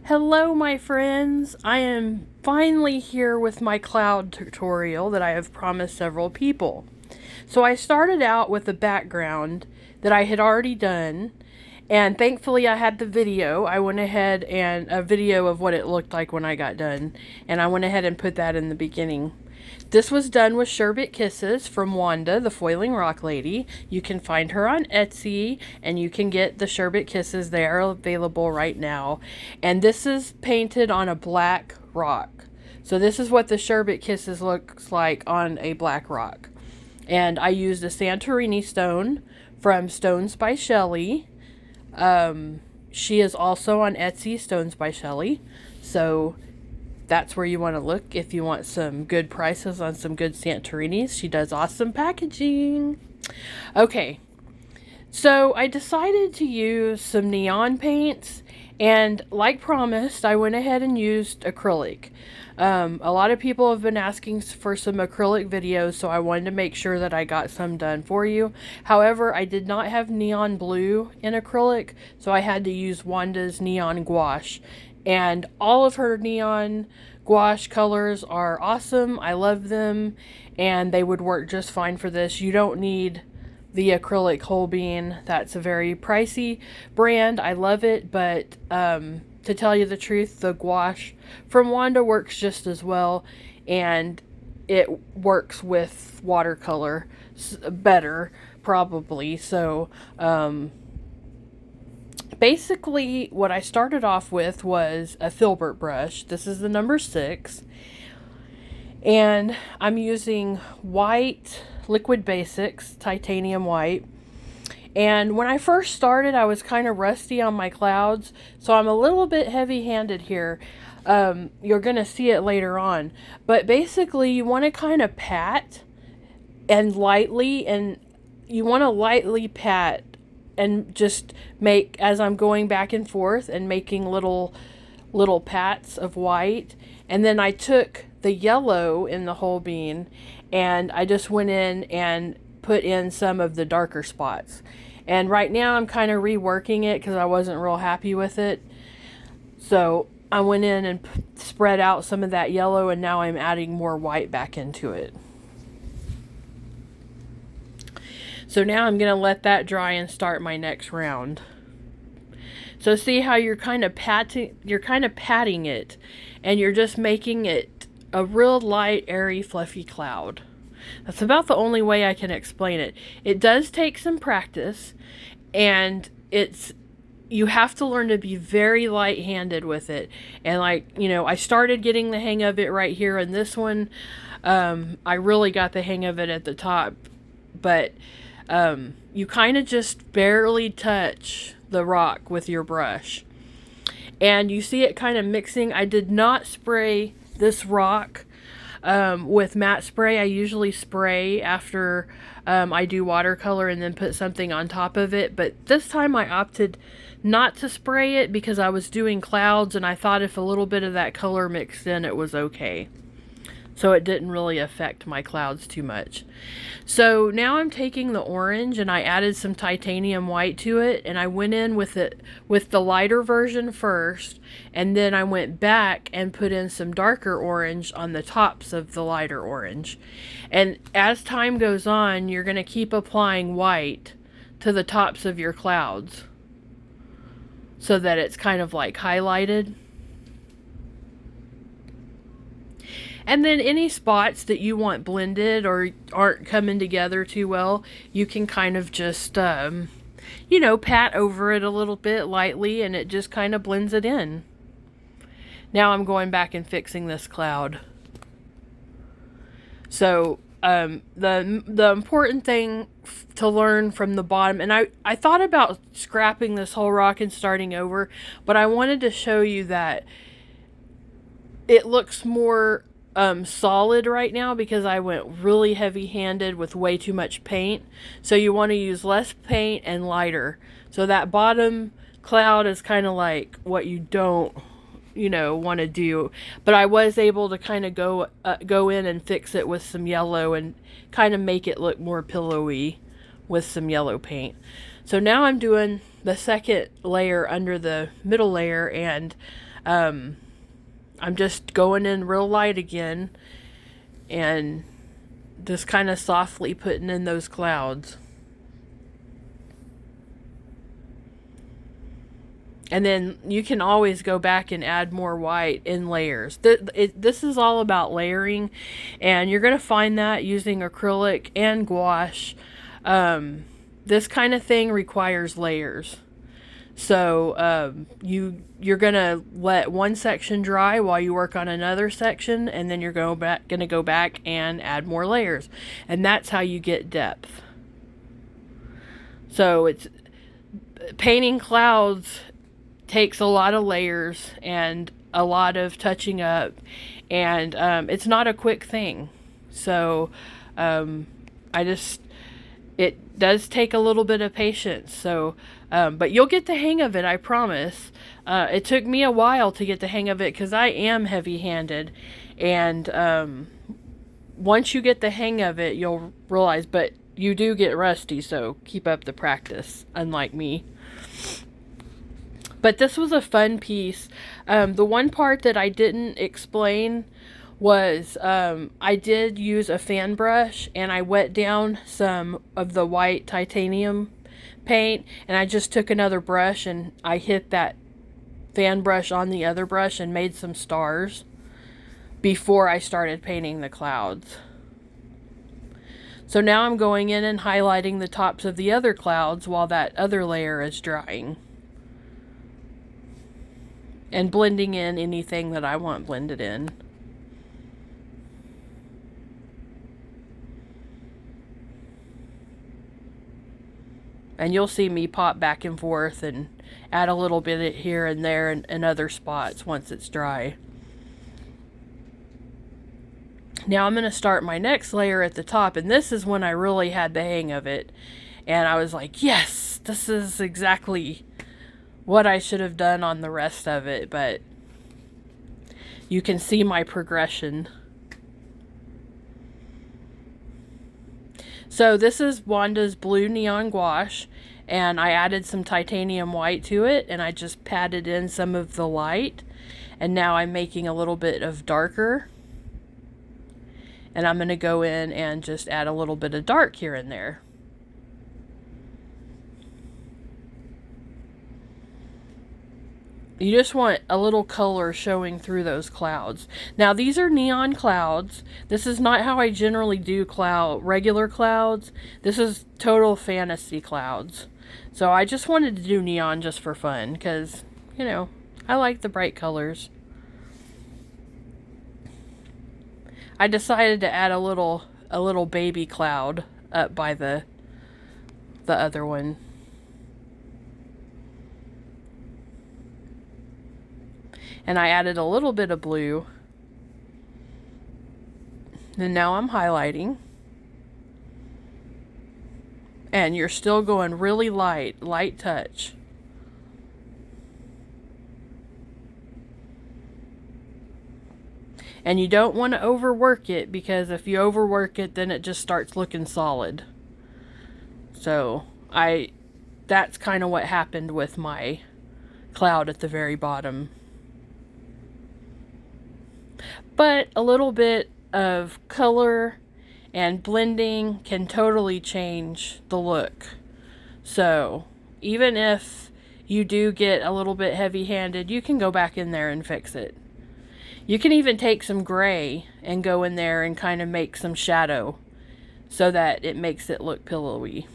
Hello my friends, I am finally here with my cloud tutorial that I have promised several people. So I started out with a background that I had already done, and thankfully I had the video. I went ahead and a video of what it looked like when I got done, and I went ahead and put that in the beginning. This was done with Sherbet Kisses from Wanda, the Foiling Rock Lady. You can find her on Etsy, and you can get the Sherbet Kisses. They are available right now. And this is painted on a black rock. So this is what the Sherbet Kisses looks like on a black rock. And I used a Santorini stone from Stones by Shelley. She is also on Etsy, Stones by Shelley. So that's where you want to look if you want some good prices on some good Santorinis. She does awesome packaging. Okay, so I decided to use some neon paints, and like promised, I went ahead and used acrylic. A lot of people have been asking for some acrylic videos, so I wanted to make sure that I got some done for you. However, I did not have neon blue in acrylic, so I had to use Wanda's neon gouache. And all of her neon gouache colors are awesome. I love them, and they would work just fine for this. You don't need the acrylic whole bean. That's a very pricey brand. I love it, but to tell you the truth, the gouache from Wanda works just as well, and it works with watercolor better, probably. So basically, what I started off with was a filbert brush. This is the number 6. And I'm using white Liquid Basics, titanium white. And when I first started, I was kind of rusty on my clouds, so I'm a little bit heavy-handed here. You're going to see it later on. But basically, you want to kind of pat and you want to lightly pat and just make, as I'm going back and forth and making little pats of white. And then I took the yellow in the whole bean, and I just went in and put in some of the darker spots. And right now I'm kind of reworking it because I wasn't real happy with it. So I went in and spread out some of that yellow, and now I'm adding more white back into it. So now I'm going to let that dry and start my next round. So see how you're kind of patting it, and you're just making it a real light, airy, fluffy cloud. That's about the only way I can explain it. It does take some practice, and you have to learn to be very light-handed with it. And I started getting the hang of it right here in this one. I really got the hang of it at the top, but you kind of just barely touch the rock with your brush. And you see it kind of mixing. I did not spray this rock with matte spray. I usually spray after I do watercolor and then put something on top of it. But this time I opted not to spray it because I was doing clouds, and I thought if a little bit of that color mixed in, it was okay. So it didn't really affect my clouds too much. So now I'm taking the orange, and I added some titanium white to it, and I went in with the lighter version first, and then I went back and put in some darker orange on the tops of the lighter orange. And as time goes on, you're going to keep applying white to the tops of your clouds so that it's kind of like highlighted. And then any spots that you want blended or aren't coming together too well, you can kind of just, pat over it a little bit lightly, and it just kind of blends it in. Now I'm going back and fixing this cloud. So the important thing to learn from the bottom, and I thought about scrapping this whole rock and starting over, but I wanted to show you that it looks more solid right now because I went really heavy-handed with way too much paint. So you want to use less paint and lighter. So that bottom cloud is kind of like what you don't want to do. But I was able to kind of go in and fix it with some yellow and kind of make it look more pillowy with some yellow paint. So now I'm doing the second layer under the middle layer, and I'm just going in real light again and just kind of softly putting in those clouds. And then you can always go back and add more white in layers. This is all about layering, and you're going to find that using acrylic and gouache. This kind of thing requires layers. So you're going to let one section dry while you work on another section, and then you're going to go back and add more layers. And that's how you get depth. So it's painting clouds takes a lot of layers and a lot of touching up, and it's not a quick thing. So it does take a little bit of patience. So but you'll get the hang of it, I promise. It took me a while to get the hang of it because I am heavy-handed, and once you get the hang of it, you'll realize, but you do get rusty, so keep up the practice, unlike me. But this was a fun piece. The one part that I didn't explain was I did use a fan brush, and I wet down some of the white titanium paint, and I just took another brush and I hit that fan brush on the other brush and made some stars before I started painting the clouds. So now I'm going in and highlighting the tops of the other clouds while that other layer is drying, and blending in anything that I want blended in. And you'll see me pop back and forth and add a little bit here and there in other spots once it's dry. Now I'm going to start my next layer at the top, and this is when I really had the hang of it. And I was like, yes, this is exactly what I should have done on the rest of it, but you can see my progression. So this is Wanda's blue neon gouache, and I added some titanium white to it, and I just patted in some of the light, and now I'm making a little bit of darker, and I'm going to go in and just add a little bit of dark here and there. You just want a little color showing through those clouds. Now these are neon clouds. This is not how I generally do regular clouds. This is total fantasy clouds. So I just wanted to do neon just for fun because, you know, I like the bright colors. I decided to add a little baby cloud up by the other one. And I added a little bit of blue. And now I'm highlighting. And you're still going really light touch. And you don't want to overwork it, because if you overwork it, then it just starts looking solid. So that's kind of what happened with my cloud at the very bottom. But a little bit of color and blending can totally change the look. So even if you do get a little bit heavy-handed, you can go back in there and fix it. You can even take some gray and go in there and kind of make some shadow so that it makes it look pillowy.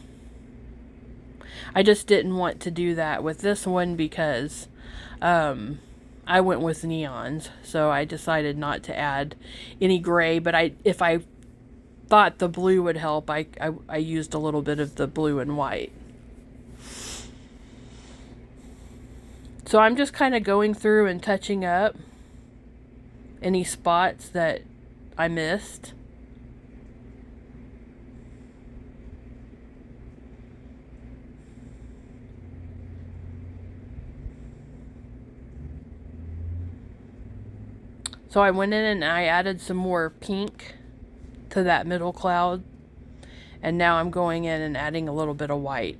I just didn't want to do that with this one because I went with neons, so I decided not to add any gray, but if I thought the blue would help, I used a little bit of the blue and white. So I'm just kind of going through and touching up any spots that I missed. So I went in and I added some more pink to that middle cloud. And now I'm going in and adding a little bit of white.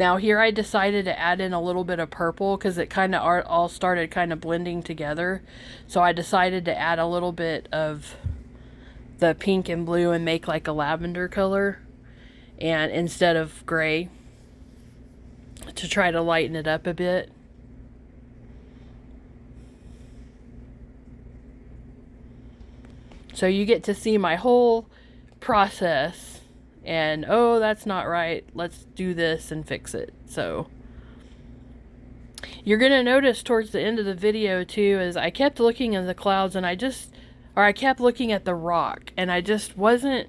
Now here I decided to add in a little bit of purple because it kind of all started kind of blending together. So I decided to add a little bit of the pink and blue and make like a lavender color, and instead of gray, to try to lighten it up a bit. So you get to see my whole process, and oh, that's not right, let's do this and fix it. So you're gonna notice towards the end of the video too, is I kept looking at the clouds, and I kept looking at the rock, and I just wasn't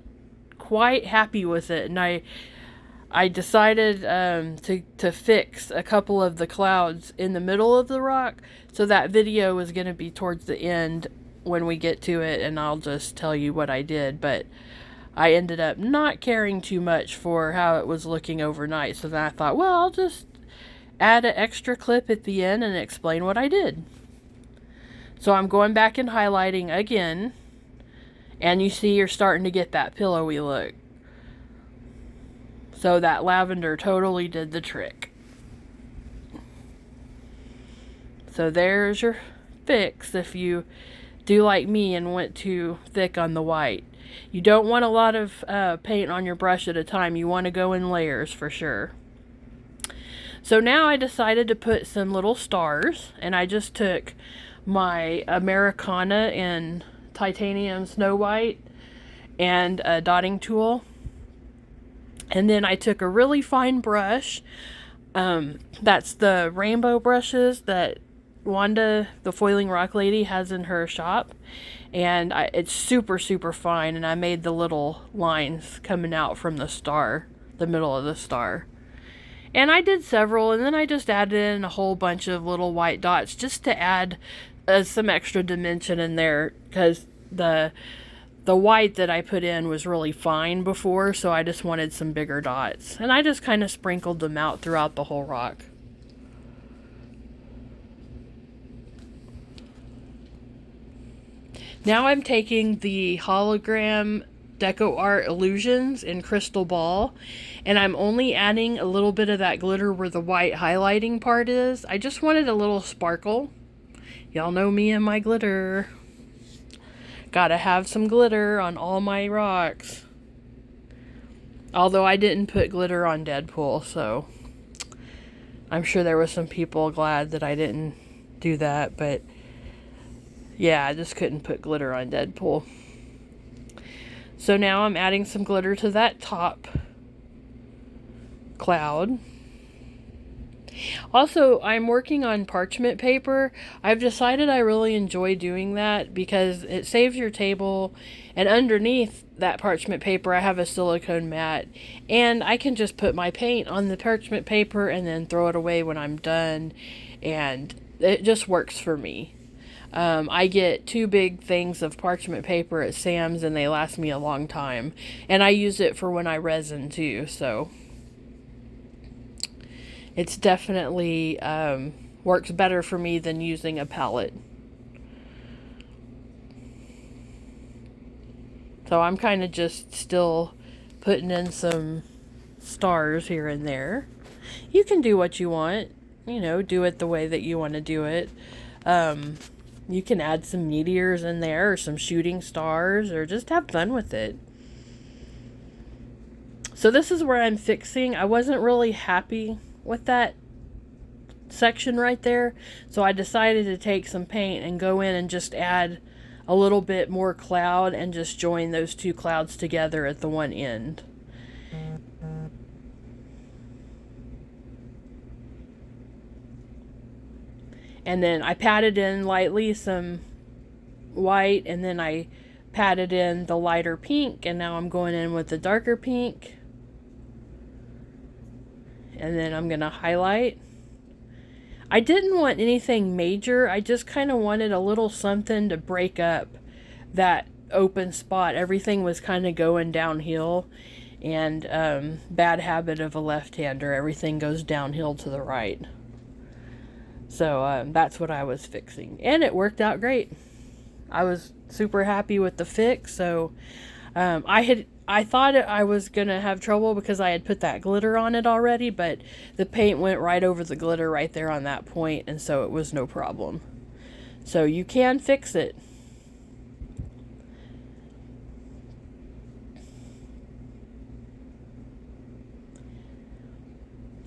quite happy with it, and I decided to fix a couple of the clouds in the middle of the rock. So that video was going to be towards the end when we get to it, and I'll just tell you what I did. But I ended up not caring too much for how it was looking overnight. So then I thought, well, I'll just add an extra clip at the end and explain what I did. So I'm going back and highlighting again, and you see you're starting to get that pillowy look. So that lavender totally did the trick. So there's your fix if you do like me and went too thick on the white. You don't want a lot of paint on your brush at a time. You want to go in layers for sure. So now I decided to put some little stars, and I just took my Americana in titanium snow white and a dotting tool, and then I took a really fine brush, that's the rainbow brushes that Wanda, the Foiling Rock Lady, has in her shop, and it's super fine, and I made the little lines coming out from the star, the middle of the star. And I did several, and then I just added in a whole bunch of little white dots just to add some extra dimension in there, because the white that I put in was really fine before, so I just wanted some bigger dots. And I just kind of sprinkled them out throughout the whole rock. Now I'm taking the hologram decoart illusions in crystal ball, and I'm only adding a little bit of that glitter where the white highlighting part is. I just wanted a little sparkle. Y'all know me and my glitter. Gotta have some glitter on all my rocks. Although I didn't put glitter on Deadpool, so I'm sure there were some people glad that I didn't do that, but yeah, I just couldn't put glitter on Deadpool. So now I'm adding some glitter to that top cloud. Also, I'm working on parchment paper. I've decided I really enjoy doing that because it saves your table, and underneath that parchment paper I have a silicone mat, and I can just put my paint on the parchment paper and then throw it away when I'm done, and it just works for me. I get 2 big things of parchment paper at Sam's, and they last me a long time, and I use it for when I resin too, so it's definitely works better for me than using a palette. So I'm kind of just still putting in some stars here and there. You can do what you want, you know, do it the way that you want to do it. You can add some meteors in there, or some shooting stars, or just have fun with it. So this is where I'm fixing. I wasn't really happy with that section right there, so I decided to take some paint and go in and just add a little bit more cloud and just join those 2 clouds together at the one end. And then I patted in lightly some white, and then I patted in the lighter pink, and now I'm going in with the darker pink. And then I'm going to highlight. I didn't want anything major. I just kind of wanted a little something to break up that open spot. Everything was kind of going downhill, and bad habit of a left-hander. Everything goes downhill to the right. So that's what I was fixing, and it worked out great. I was super happy with the fix. So I I thought I was going to have trouble because I had put that glitter on it already, but the paint went right over the glitter right there on that point, and so it was no problem. So you can fix it.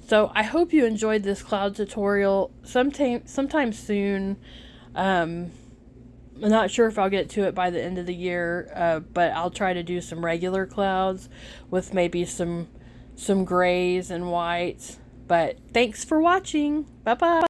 So I hope you enjoyed this cloud tutorial. Sometime soon. I'm not sure if I'll get to it by the end of the year, but I'll try to do some regular clouds with maybe some grays and whites. But thanks for watching. Bye-bye.